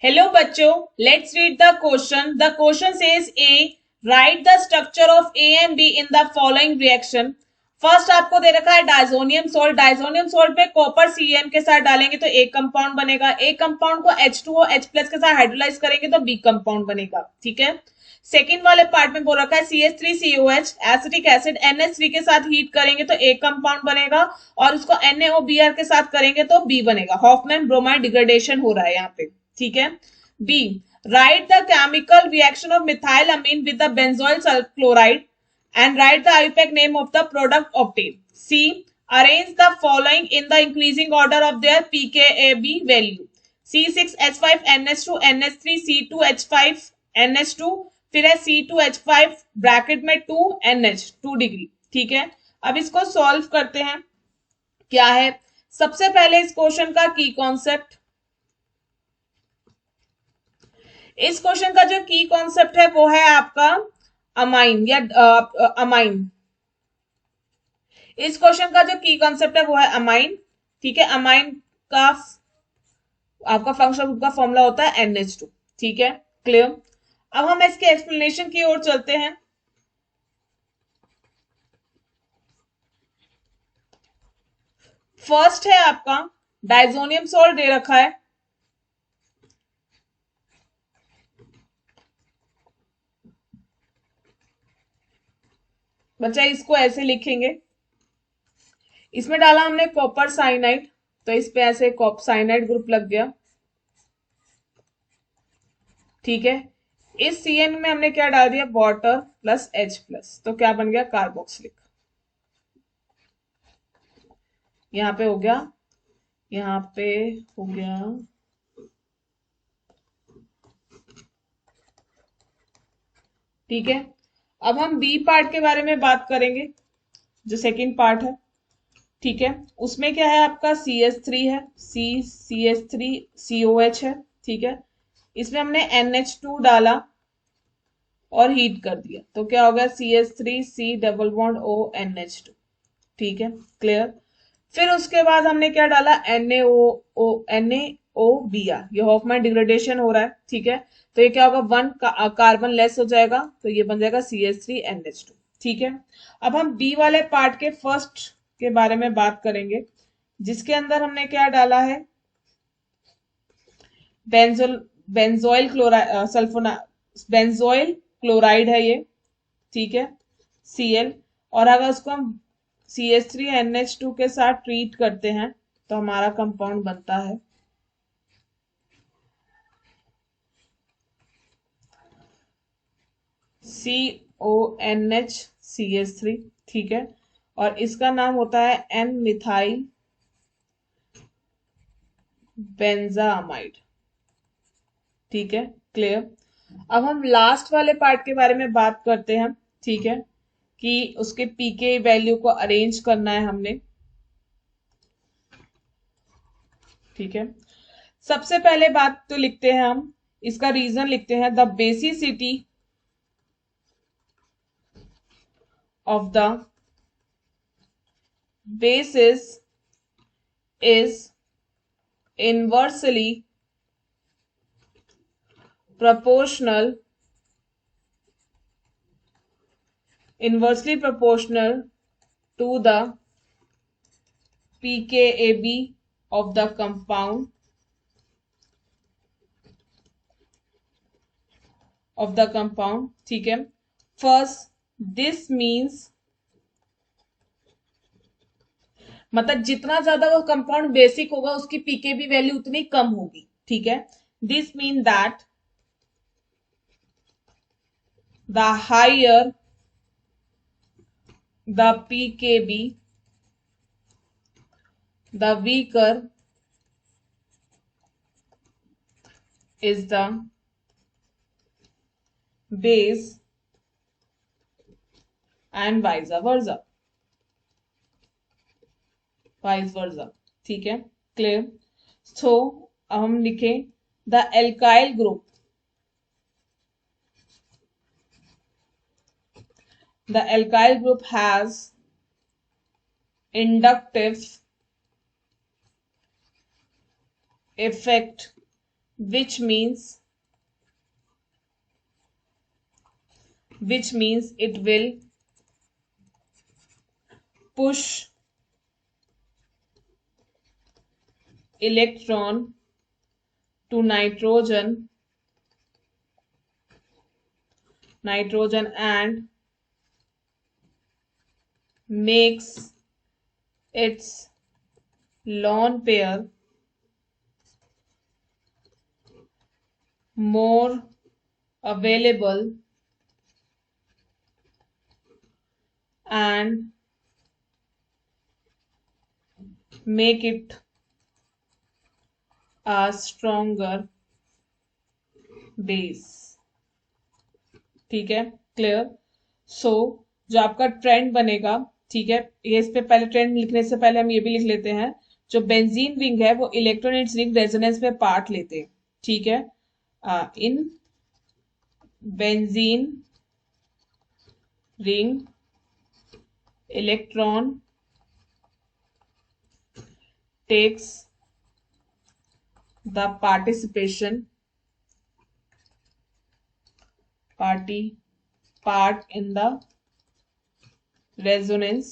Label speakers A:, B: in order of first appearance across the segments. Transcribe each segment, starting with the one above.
A: Hello बच्चों, let's read the question. The question says A. Write the structure of A and B in the following reaction. First आपको दे रखा है diazonium salt. Diazonium salt पे copper CN के साथ डालेंगे तो एक कंपाउंड बनेगा. एक कंपाउंड को H2O H+ के साथ हाइड्रोलाइज करेंगे तो बी कंपाउंड बनेगा. ठीक है. सेकेंड वाले पार्ट में बोल रखा है CH3COH एसिटिक एसिड NH3 के साथ हीट करेंगे तो एक कंपाउंड बनेगा और उसको NaOBr के साथ करेंगे तो बी बनेगा. हॉफमैन ब्रोमाइड डिग्रेडेशन हो रहा है यहाँ पे. ठीक है. B. Right the chemical reaction of methyl amine with the benzoyl chloride and write the IUPAC name of the product obtained. C. Arrange the following in the increasing order of their pKa-B value. C6H5NH2 NH3 C2H5 NH2 फिर है C2H5 bracket में 2 NH 2 degree. ठीक है. अब इसको solve करते हैं. क्या है सबसे पहले इस क्वेश्चन का की कॉन्सेप्ट. इस क्वेश्चन का जो की कॉन्सेप्ट है वो है आपका अमाइन या अमाइन. इस क्वेश्चन का जो की कॉन्सेप्ट है वो है अमाइन. ठीक है. अमाइन का आपका फंक्शनल ग्रुप का फॉर्मूला होता है NH2. ठीक है. क्लियर. अब हम इसके एक्सप्लेनेशन की ओर चलते हैं. फर्स्ट है आपका डाइजोनियम सोल्ट दे रखा है. बच्चा इसको ऐसे लिखेंगे. इसमें डाला हमने कॉपर साइनाइड तो इस पे ऐसे साइनाइड ग्रुप लग गया. ठीक है. इस CN में हमने क्या डाल दिया वाटर प्लस H+ तो क्या बन गया कार्बोक्सिलिक. यहाँ पे हो गया. यहाँ पे हो गया. ठीक है. अब हम बी पार्ट के बारे में बात करेंगे जो सेकंड पार्ट है. ठीक है. उसमें क्या है आपका CH3 है. CH3COH है. ठीक है. इसमें हमने NH2 डाला और हीट कर दिया तो क्या हो गया CH3C डबल बॉन्ड ONH2. ठीक है. क्लियर. फिर उसके बाद हमने क्या डाला NaOBr. ये हॉफमैन डिग्रेडेशन हो रहा है. ठीक है. तो ये क्या होगा 1 कार्बन लेस हो जाएगा तो ये बन जाएगा CH3NH2. ठीक है. अब हम बी वाले पार्ट के फर्स्ट के बारे में बात करेंगे जिसके अंदर हमने क्या डाला है बेंजोइल क्लोराइड बेंजोइल क्लोराइड है ये. ठीक है. Cl. और अगर उसको हम CH3NH2 के साथ ट्रीट करते हैं तो हमारा कंपाउंड बनता है CONHCH3. ठीक है. और इसका नाम होता है N मिथाइल बेंजामाइड. ठीक है. क्लियर. अब हम लास्ट वाले पार्ट के बारे में बात करते हैं. ठीक है. कि उसके पीके वैल्यू को अरेंज करना है हमने. ठीक है. सबसे पहले बात तो लिखते हैं हम इसका रीजन लिखते हैं the basicity of the basis is inversely proportional to the pKa-B of the compound ठीक है. फर्स्ट दिस मीन्स मतलब जितना ज्यादा वो कंपाउंड बेसिक होगा उसकी पीकेबी वैल्यू उतनी कम होगी. ठीक है. This mean that the higher the pKb the weaker is the base and vice versa. ठीक है. क्लियर. सो अब हम लिखें the alkyl group has inductive effect which means it will push electron to nitrogen and makes its lone pair more available and make it a stronger base. ठीक है, clear. सो जो आपका trend बनेगा, ठीक है, ये इस पे पहले ट्रेंड लिखने से पहले हम ये भी लिख लेते हैं, जो बेंजीन रिंग है वो इलेक्ट्रॉनिक्स रिंग रेजोनेंस में पार्ट लेते हैं, ठीक है। In benzene ring electron takes the part in the resonance,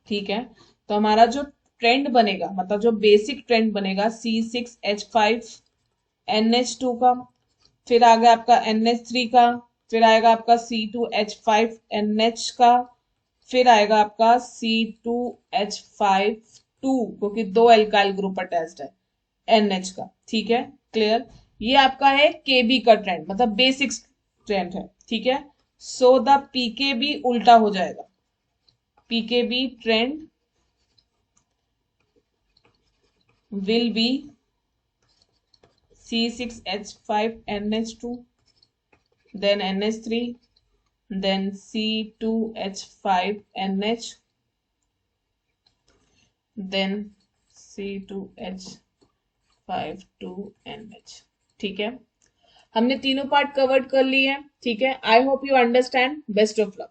A: ठीक है। तो हमारा जो ट्रेंड बनेगा, मतलब जो बेसिक ट्रेंड बनेगा C6H5NH2 का, फिर आ गया आपका NH3 का, फिर आएगा आपका C2H5NH का, फिर आएगा आपका C2H52 क्योंकि दो एल्काइल ग्रुप अटैच्ड है NH का, ठीक है, क्लियर। ये आपका है केबी का ट्रेंड, मतलब बेसिक ट्रेंड है, ठीक है। सो द पीकेबी उल्टा हो जाएगा, pKb trend will be C6H5NH2, then NH3, then C2H5NH, then C2H52NH, ठीक है। हमने तीनों पार्ट कवर्ड कर लिए हैं, ठीक है। I hope you understand. Best of luck.